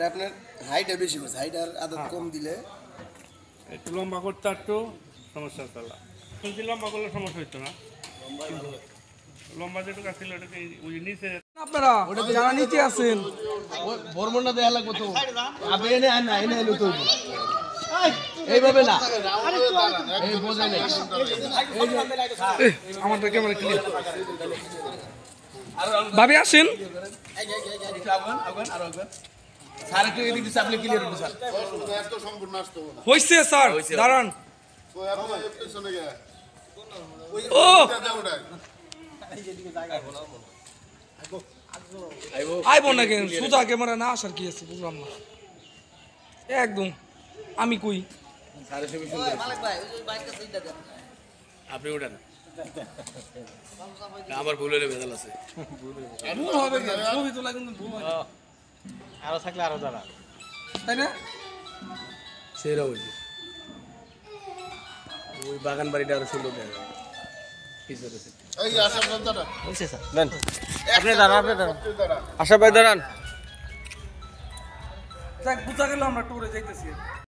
আপনার হাইট বেশি করছে, হাইট আর আদত কম দিলে একটু লম্বা করতে একটু সমস্যা চলা, কিন্তু লম্বা করলে সমস্যা হইতো না। লম্বা যেটুকু ছিল ওটাকে ওই নিচে আপনারা যারা নিচে আছেন বর্মনটা দেয়া লাগবে তো, আবে এনে আয় না, এনে এলো তো এইভাবে না, এই বোঝে নেই আমাদের ক্যামেরা ক্লিয়ার। ভাবি আসেন, স্যার একটু এদিক দিচ্ছে, আপনি ক্লিয়ার হচ্ছে স্যার। হইছে স্যার, দাঁড়ান। ও আইব না কেন, সোজা ক্যামেরা না আসার কি আছে বুঝলাম না একদম। আমি কই আপনি ওঠেন, আমার ভুল হলে ভেজাল আছে। ভুল হবে কেন, ছবি তোলা কিন্তু ভুল হয় আরো থাকলে আরো যারা, তাই না? সেরা হয়েছে ওই বাগান বাড়িটা আরো সুন্দর দেখা যায়। আপনি দাঁড়ান, আপনি দাঁড়ান, আশা ভাই দাঁড়ান। বুঝা গেল আমরা ট্যুরে যাইতেছি।